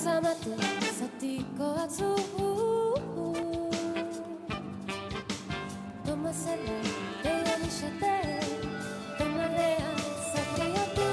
Sarasamatte satiko atsu Tomasela Deya nishate Tomalea satriatu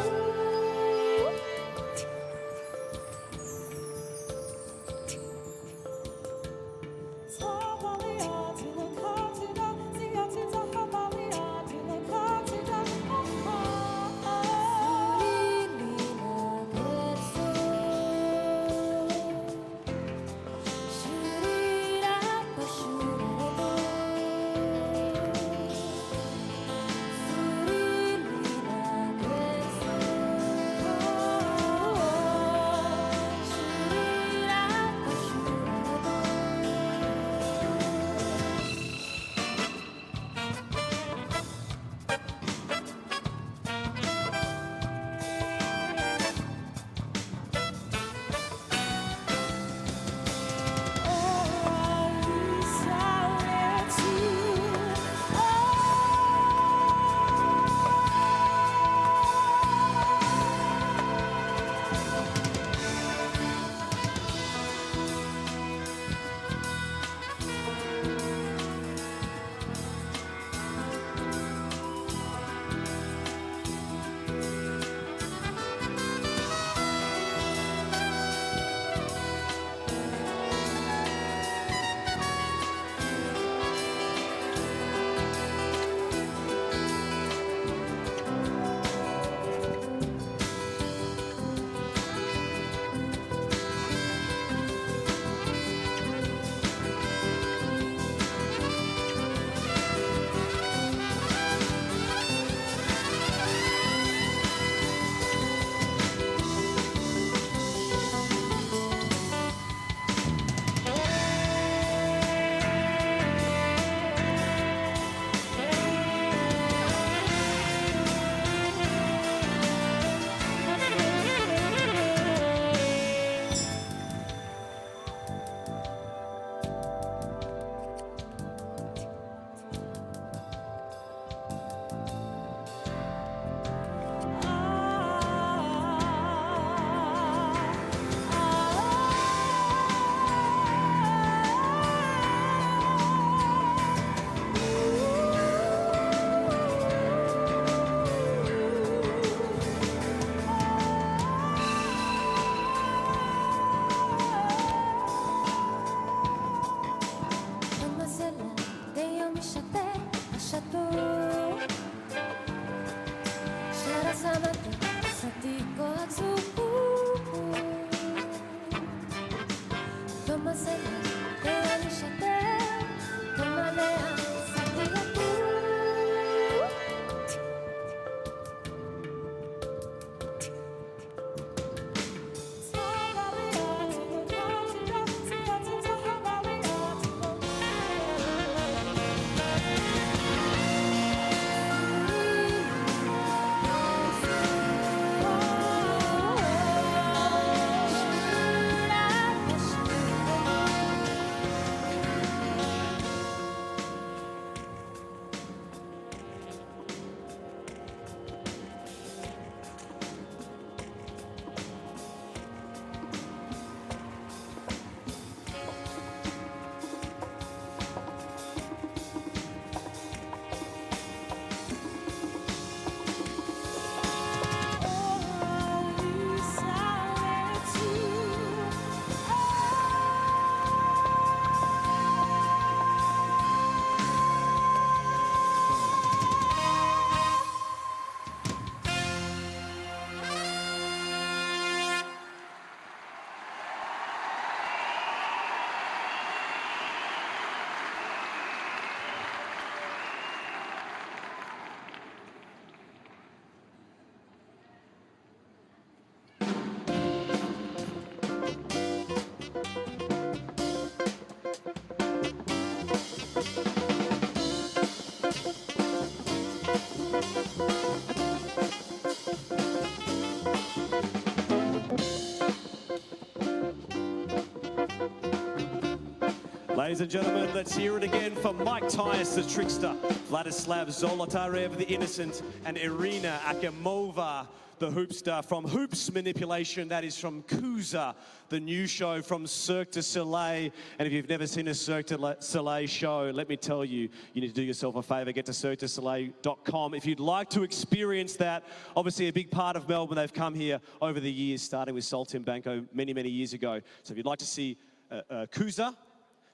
Ladies and gentlemen, let's hear it again for Mike Tyus, the trickster, Vladislav Zolotarev, the innocent, and Irina Akimova, the hoop star from Hoops Manipulation. That is from Kuza, the new show from Cirque du Soleil. And if you've never seen a Cirque du Soleil show, let me tell you, you need to do yourself a favour. Get to cirquedusoleil.com if you'd like to experience that. Obviously, a big part of Melbourne. They've come here over the years, starting with Saltimbanco many, many years ago. So if you'd like to see Kuza,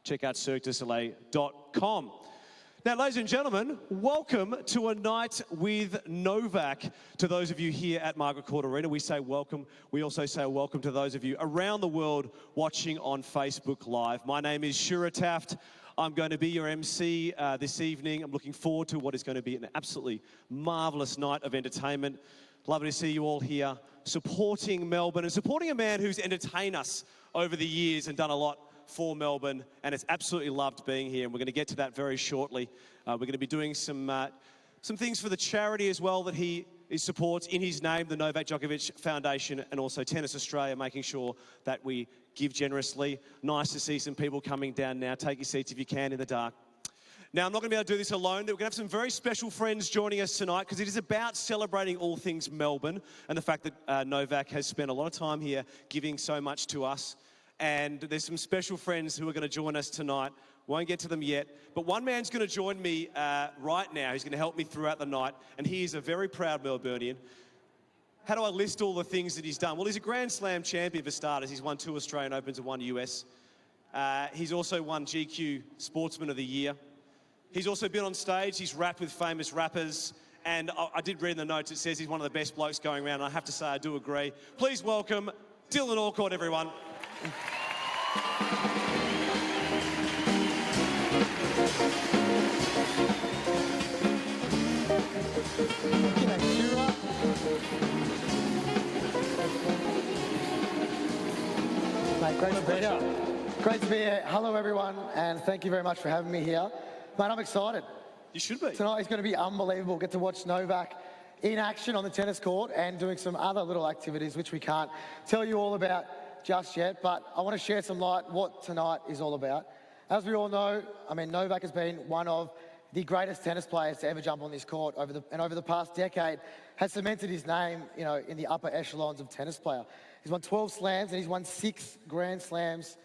check out cirquedusoleil.com. Now, ladies and gentlemen, welcome to a night with Novak. To those of you here at Margaret Court Arena, we say welcome. We also say welcome to those of you around the world watching on Facebook Live. My name is Shura Taft. I'm going to be your MC this evening. I'm looking forward to what is going to be an absolutely marvellous night of entertainment. Lovely to see you all here supporting Melbourne and supporting a man who's entertained us over the years and done a lot for Melbourne, and it's absolutely loved being here, and we're going to get to that very shortly. We're going to be doing some things for the charity as well that he supports in his name, the Novak Djokovic Foundation, and also Tennis Australia, making sure that we give generously. Nice to see some people coming down now. Take your seats if you can in the dark. Now, I'm not going to be able to do this alone. We're going to have some very special friends joining us tonight because it is about celebrating all things Melbourne and the fact that Novak has spent a lot of time here giving so much to us. And there's some special friends who are going to join us tonight. Won't get to them yet. But one man's going to join me right now. He's going to help me throughout the night. And he is a very proud Melburnian. How do I list all the things that he's done? Well, he's a Grand Slam champion for starters. He's won 2 Australian Opens and 1 US. He's also won GQ Sportsman of the Year. He's also been on stage. He's rapped with famous rappers. And I did read in the notes, it says he's one of the best blokes going around. And I have to say, I do agree. Please welcome Dylan Alcourt, everyone. Mate, great to be here. Great to be here. Hello, everyone, and thank you very much for having me here. Mate, I'm excited. You should be. Tonight is going to be unbelievable. Get to watch Novak in action on the tennis court and doing some other little activities which we can't tell you all about just yet, but I want to share some light what tonight is all about. As we all know, I mean, Novak has been one of the greatest tennis players to ever jump on this court over the past decade, has cemented his name, you know, in the upper echelons of tennis player. He's won 12 slams and he's won 6 Grand Slams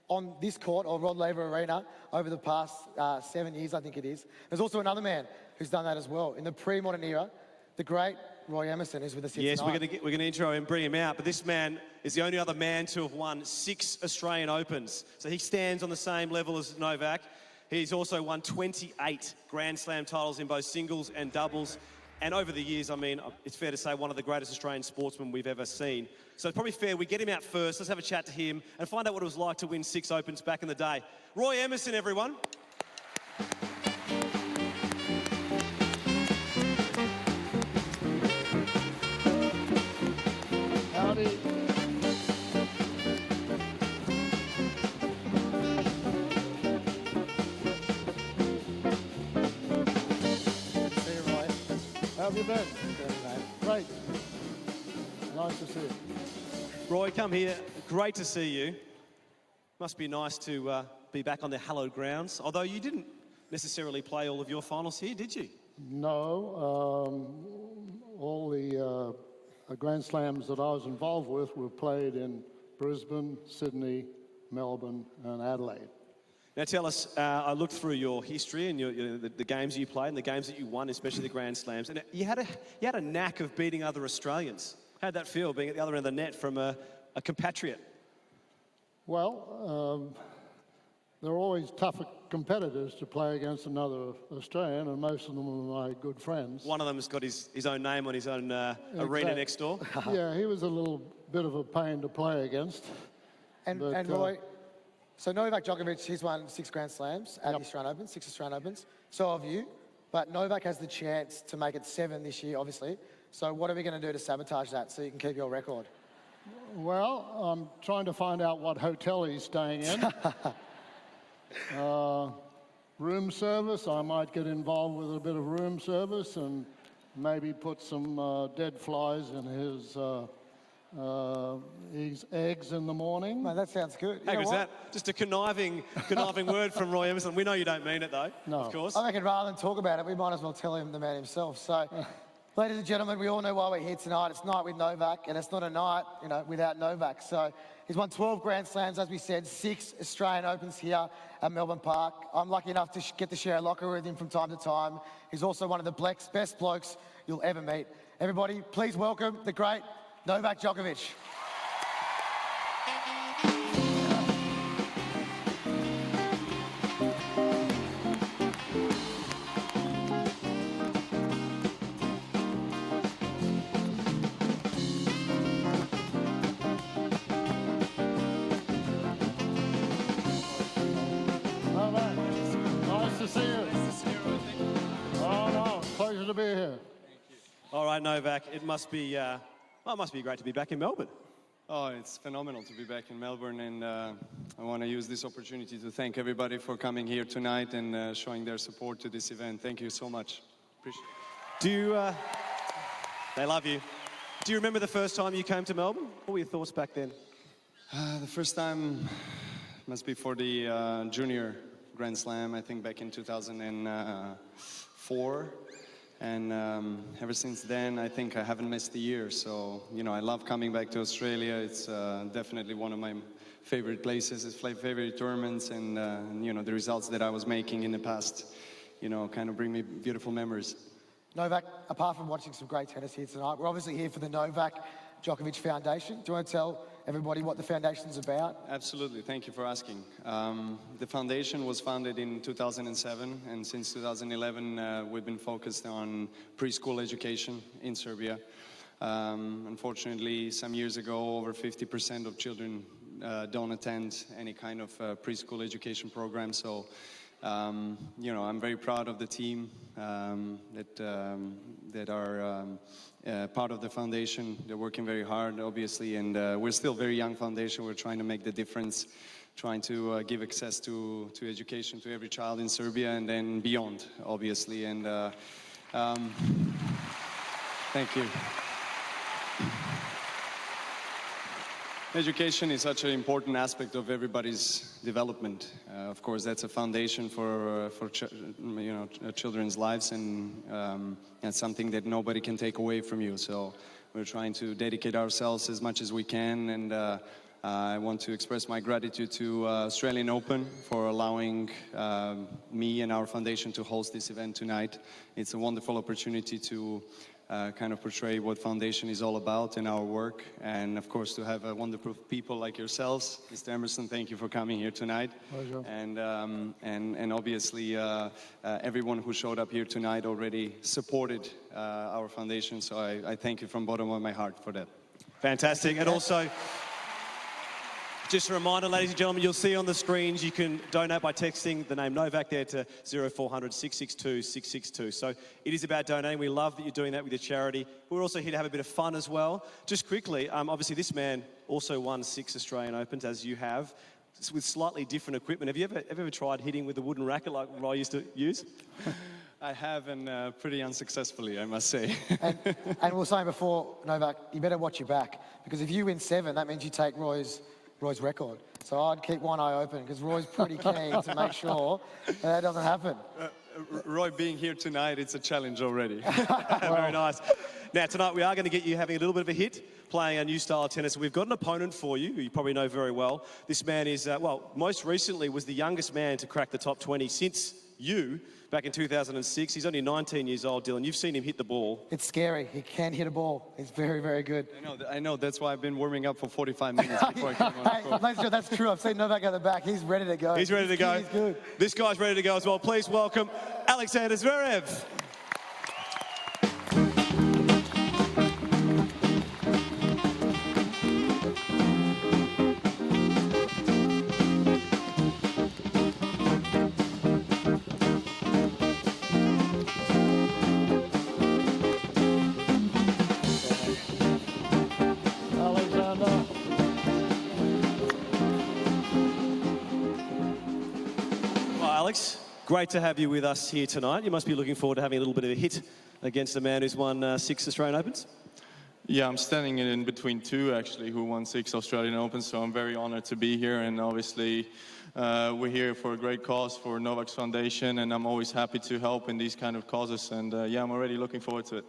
on this court, or Rod Laver Arena, over the past 7 years, I think it is. There's also another man who's done that as well. In the pre-modern era, the great Roy Emerson is with us here tonight. Yes, we're going to intro him, bring him out, but this man is the only other man to have won 6 Australian Opens. So he stands on the same level as Novak. He's also won 28 Grand Slam titles in both singles and doubles. And over the years, I mean, it's fair to say one of the greatest Australian sportsmen we've ever seen. So it's probably fair we get him out first. Let's have a chat to him and find out what it was like to win 6 Opens back in the day. Roy Emerson, everyone. Howdy. See you, Roy. How have you been? Great. Nice to see you. Roy, come here. Great to see you. Must be nice to be back on the hallowed grounds, although you didn't necessarily play all of your finals here, did you? No, all the Grand Slams that I was involved with were played in Brisbane, Sydney, Melbourne and Adelaide. Now tell us, I looked through your history and the games you played and the games that you won, especially the Grand Slams, and you had a knack of beating other Australians. How'd that feel, being at the other end of the net from a compatriot? Well, they're always tougher competitors to play against another Australian, and most of them are my good friends. One of them has got his own name on his own arena next door. Yeah, he was a little bit of a pain to play against. And Roy, so Novak Djokovic, he's won 6 Grand Slams at the Australian Open, 6 Australian Opens. So have you. But Novak has the chance to make it 7 this year, obviously. So what are we going to do to sabotage that so you can keep your record? Well, I'm trying to find out what hotel he's staying in. Room service, I might get involved with a bit of room service and maybe put some dead flies in his eggs in the morning. Man, that sounds good. Hey, was that just a conniving word from Roy Emerson? We know you don't mean it, though, No. of course. I reckon rather than talk about it, we might as well tell him the man himself. So Ladies and gentlemen, we all know why we're here tonight. It's Night with Novak, and it's not a night, without Novak. So he's won 12 Grand Slams, as we said, 6 Australian Opens here at Melbourne Park. I'm lucky enough to get to share a locker with him from time to time. He's also one of the best blokes you'll ever meet. Everybody, please welcome the great Novak Djokovic. Nice to see you. Oh, no, pleasure to be here. All right, Novak, it must be great to be back in Melbourne. Oh, it's phenomenal to be back in Melbourne, and I want to use this opportunity to thank everybody for coming here tonight and showing their support to this event. Thank you so much. Appreciate it. They love you. Do you remember the first time you came to Melbourne? What were your thoughts back then? The first time must be for the Junior Grand Slam, I think back in 2004. And ever since then, I think I haven't missed a year. So, I love coming back to Australia. It's definitely one of my favorite places. It's my favorite tournaments, and the results that I was making in the past, kind of bring me beautiful memories. Novak, apart from watching some great tennis here tonight, we're obviously here for the Novak Djokovic Foundation. Do you want to tell everybody what the foundation's about? Absolutely, thank you for asking. The foundation was founded in 2007, and since 2011 we've been focused on preschool education in Serbia. Unfortunately, some years ago, over 50% of children don't attend any kind of preschool education program, so I'm very proud of the team that are part of the foundation. They're working very hard, obviously, and we're still a very young foundation. We're trying to make the difference, trying to give access to education to every child in Serbia and then beyond, obviously. And thank you. Education is such an important aspect of everybody's development. Of course, that's a foundation for children's lives, and it's something that nobody can take away from you. So we're trying to dedicate ourselves as much as we can, and I want to express my gratitude to Australian Open for allowing me and our foundation to host this event tonight. It's a wonderful opportunity to kind of portray what foundation is all about and our work, and of course to have wonderful people like yourselves. Mr. Emerson, thank you for coming here tonight. Pleasure. And obviously everyone who showed up here tonight already supported our foundation, so I thank you from the bottom of my heart for that. Fantastic. And also, just a reminder, ladies and gentlemen, you'll see on the screens you can donate by texting the name Novak there to 0400 662 662. So it is about donating. We love that you're doing that with your charity. We're also here to have a bit of fun as well. Just quickly, obviously this man also won 6 Australian Opens, as you have, with slightly different equipment. Have you ever tried hitting with a wooden racket like Roy used to use? I have, and pretty unsuccessfully, I must say. And we were saying before, Novak, you better watch your back, because if you win 7, that means you take Roy's record. So I'd keep one eye open, because Roy's pretty keen to make sure that doesn't happen. Roy being here tonight, it's a challenge already. Very nice. Now, tonight we are going to get you having a little bit of a hit, playing a new style of tennis. We've got an opponent for you, who you probably know very well. This man is, most recently was the youngest man to crack the top 20 since you, back in 2006. He's only 19 years old, Dylan. You've seen him hit the ball. It's scary. He can hit a ball. He's very, very good. I know. That's why I've been warming up for 45 minutes before I came on the Hey, court. ladies and gentlemen, that's true. I've seen Novak at the back. He's ready to go. He's ready to go. He's good. This guy's ready to go as well. Please welcome Alexander Zverev. Alexander. Well, Alex, great to have you with us here tonight. You must be looking forward to having a little bit of a hit against a man who's won 6 Australian Opens. Yeah, I'm standing in between two, actually, who won 6 Australian Opens, so I'm very honored to be here, and obviously we're here for a great cause for Novak's Foundation, and I'm always happy to help in these kind of causes, and yeah, I'm already looking forward to it.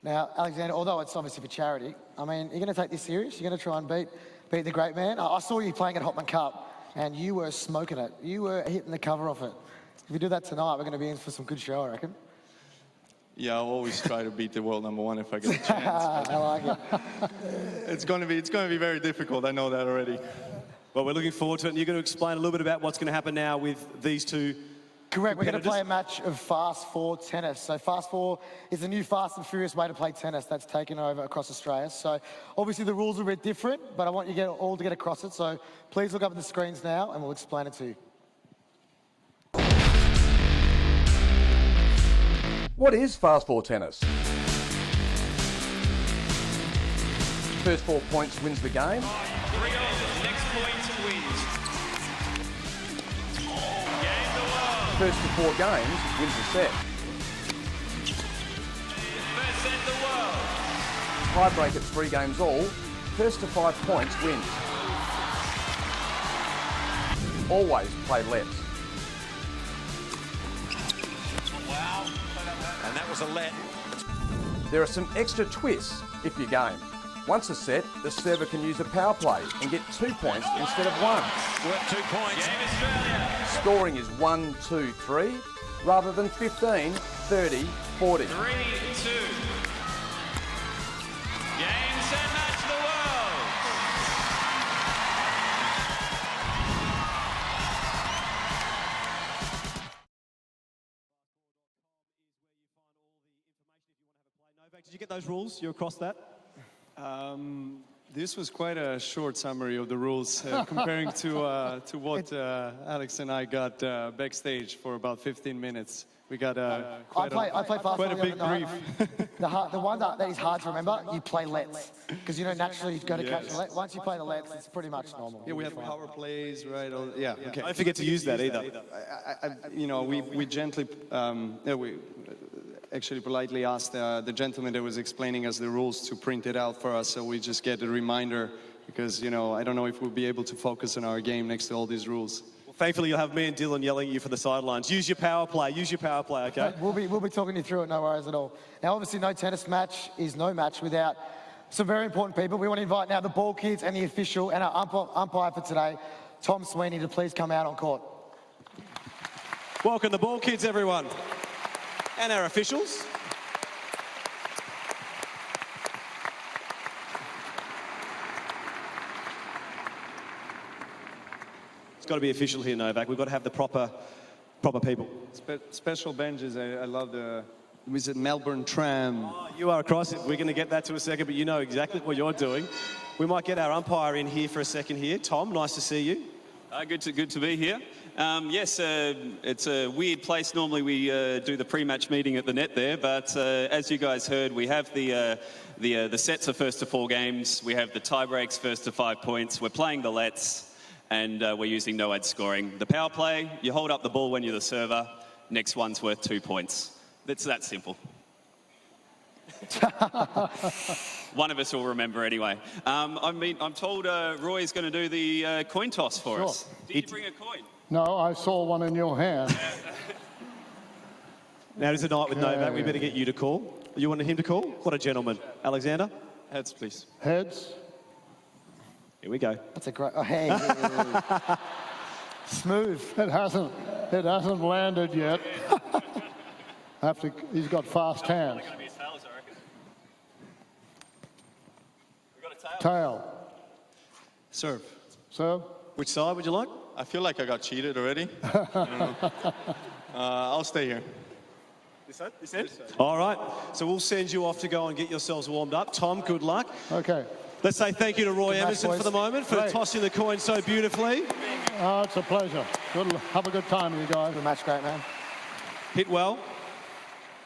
Now, Alexander, although it's obviously for charity, I mean, you're going to take this serious? You're going to try and beat the great man? I saw you playing at Hopman Cup, and you were smoking it. You were hitting the cover off it. If you do that tonight, we're going to be in for some good show, I reckon. Yeah, I'll always try to beat the world #1 if I get a chance. I like it. It's going to be very difficult. I know that already. Well, we're looking forward to it. And you're going to explain a little bit about what's going to happen now with these two. Correct. We're going to play a match of Fast 4 tennis. So Fast 4 is a new fast and furious way to play tennis that's taken over across Australia. So obviously the rules are a bit different, but I want you all to get across it. So please look up at the screens now and we'll explain it to you. What is Fast 4 tennis? First 4 points wins the game. 3-all. Next point wins. Game the world. First to 4 games wins the set. First set the world. Tie break at 3 games all. First to 5 points wins. Always play lets. Wow. And that was a let. There are some extra twists if you game. Once a set, the server can use a power play and get 2 points instead of 1. Worth 2 points. Game Australia. Scoring is 1, 2, 3, rather than 15, 30, 40. 3-2. Game, set, match the world. Novak, did you get those rules? You across that? This was quite a short summary of the rules, comparing to what Alex and I got backstage for about 15 minutes. We got I play fast quite a the big other brief. night. The one that is hard to remember, you play lets. Because you know naturally you've got to catch the let. Once you play the lets, it's pretty much normal. Yeah, we have power plays, right? Yeah, okay. Don't forget to use that either. You know, we gently, we actually politely asked the gentleman that was explaining us the rules to print it out for us, so we just get a reminder, because, you know, I don't know if we'll be able to focus on our game next to all these rules. Well, thankfully, you'll have me and Dylan yelling at you from the sidelines. Use your power play, okay? We'll be talking you through it, no worries at all. Now, obviously, no tennis match is no match without some very important people. We want to invite now the ball kids and the official and our umpire for today, Tom Sweeney, to please come out on court. Welcome the ball kids, everyone. And our officials. It's got to be official here, Novak. We've got to have the proper people. Special benches, I love the, was it Melbourne Tram? Oh, you are across it. We're going to get that to a second, but you know exactly what you're doing. We might get our umpire in here for a second here. Tom, nice to see you. Good to be here. Yes, it's a weird place. Normally we do the pre-match meeting at the net there, but as you guys heard, we have the sets are first to 4 games. We have the tie breaks first to 5 points. We're playing the lets, and we're using no ad scoring. The power play, you hold up the ball when you're the server. Next one's worth 2 points. It's that simple. One of us will remember anyway. I'm told Roy's going to do the coin toss for us. Did you bring a coin? No, I saw one in your hand. Now, it is a night with Novak. We better get you to call. You wanted him to call? What a gentleman. Alexander? Heads, please. Heads. Here we go. That's a great... Oh, hey. Smooth. It hasn't landed yet. He's got fast hands. Going to be a tails, I reckon. We've got a tail. Tail. Serve. Serve. Which side would you like? I feel like I got cheated already. I'll stay here. This end? All right. So we'll send you off to go and get yourselves warmed up. Tom, good luck. Okay. Let's say thank you to Roy Good match, Emerson boys. for the moment, for Great. tossing the coin so beautifully. Oh, it's a pleasure. Have a good time, you guys. Good match, great man. Hit well.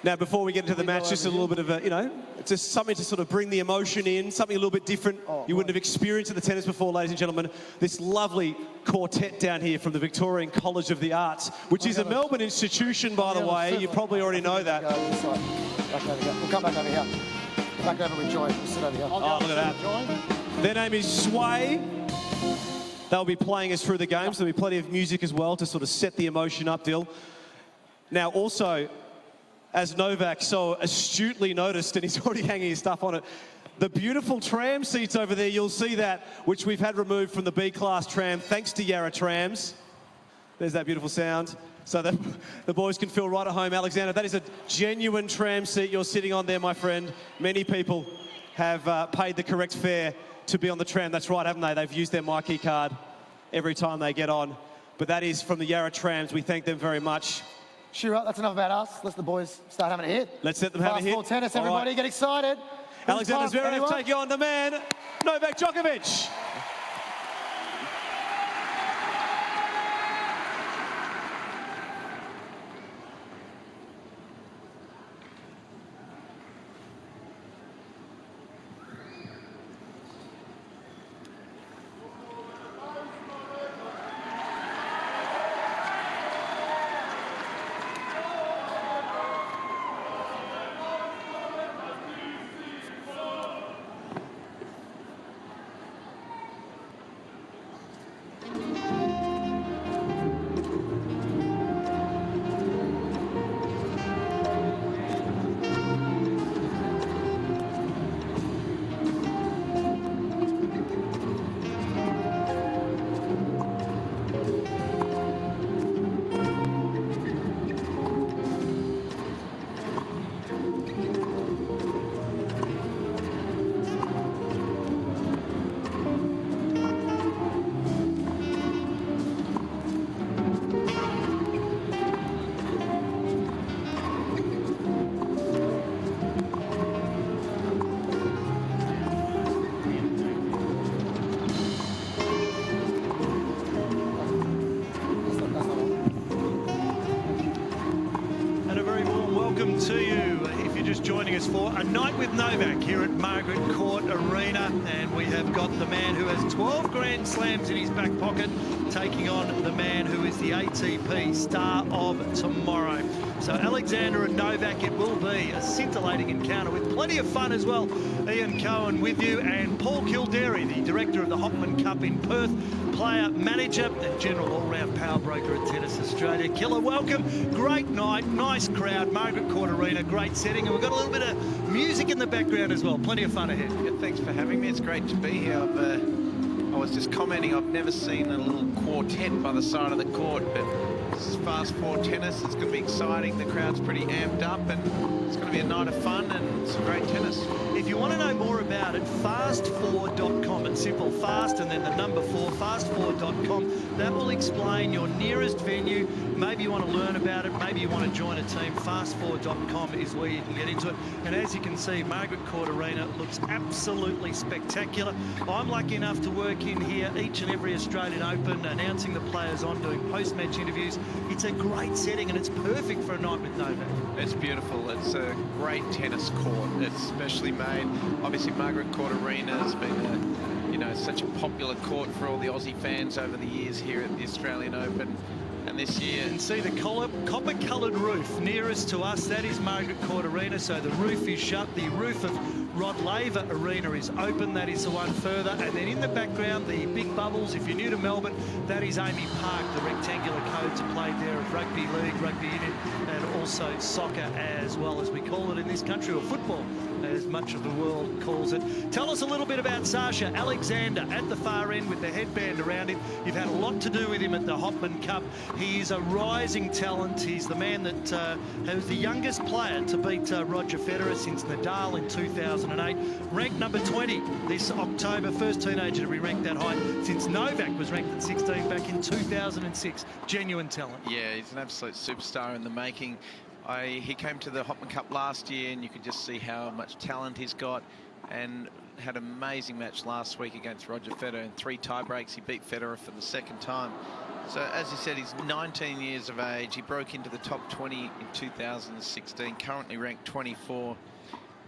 Now, before we get into the match, just a little bit of a, just something to sort of bring the emotion in, something a little bit different you wouldn't have experienced at the tennis before, ladies and gentlemen. This lovely quartet down here from the Victorian College of the Arts, which is a Melbourne institution, by the way. You probably already know that. Go this side. Back over here. We'll come back over here. Back over with Joy. We'll sit over here. Oh, look at that. Their name is Sway. They'll be playing us through the game, so there'll be plenty of music as well to sort of set the emotion up, Dill. Now, also, as Novak so astutely noticed, and he's already hanging his stuff on it, the beautiful tram seats over there, you'll see that, which we've had removed from the B-class tram, thanks to Yarra Trams. There's that beautiful sound. So that the boys can feel right at home. Alexander, that is a genuine tram seat you're sitting on there, my friend. Many people have paid the correct fare to be on the tram. That's right, haven't they? They've used their MyKey card every time they get on. But that is from the Yarra Trams. We thank them very much. Shira, that's enough about us. Let's the boys start having a hit. Let's let them have a hit. Fast-ball tennis, everybody. Right. Get excited. Alexander Zverev taking on the man, Novak Djokovic. To you, if you're just joining us for a night with Novak here at Margaret Court Arena, and we have got the man who has 12 Grand Slams in his back pocket taking on the man who is the ATP star of tomorrow. So Alexander and Novak, it will be a scintillating encounter with plenty of fun as well. Ian Cohen with you, and Paul Kildare, the director of the Hopman Cup in Perth, player, manager and general all-round power broker at Tennis Australia. Killer, welcome. Great night, nice crowd, Margaret Court Arena, great setting, and we've got a little bit of music in the background as well. Plenty of fun ahead. Yeah, thanks for having me. It's great to be here. I was just commenting, I've never seen a little quartet by the side of the court, but this is fast four tennis. It's going to be exciting. The crowd's pretty amped up, and it's going to be a night of fun and some great tennis. If you want to know more about it, fast4.com. It's simple, fast and then the number 4, fast4.com. That will explain your nearest venue. Maybe you want to learn about it, maybe you want to join a team. Fast4.com is where you can get into it. And as you can see, Margaret Court Arena looks absolutely spectacular. I'm lucky enough to work in here each and every Australian Open, announcing the players on, doing post-match interviews. It's a great setting, and it's perfect for a night with Novak. It's beautiful. It's a great tennis court. It's specially made. Obviously, Margaret Court Arena has been such a popular court for all the Aussie fans over the years here at the Australian Open. And this year... You can see the copper-coloured roof nearest to us. That is Margaret Court Arena, so the roof is shut. The roof of Rod Laver Arena is open. That is the one further. And then in the background, the big bubbles. If you're new to Melbourne, that is Amy Park. The rectangular codes are played there of rugby league, rugby union, and also soccer as well, as we call it in this country, or football, as much of the world calls it. Tell us a little bit about Sasha Alexander at the far end with the headband around him. You've had a lot to do with him at the Hopman Cup. He is a rising talent. He's the man that was the youngest player to beat Roger Federer since Nadal in 2008. Ranked number 20 this October. First teenager to be ranked that high since Novak was ranked at 16 back in 2006. Genuine talent. Yeah, he's an absolute superstar in the making. He came to the Hopman Cup last year, and you could just see how much talent he's got, and had an amazing match last week against Roger Federer in 3 tie breaks. He beat Federer for the second time. So, as you said, he's 19 years of age. He broke into the top 20 in 2016, currently ranked 24.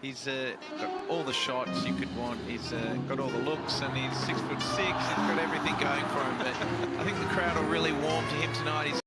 He's got all the shots you could want. He's got all the looks, and he's 6'6". He's got everything going for him. But I think the crowd will really warm to him tonight. He's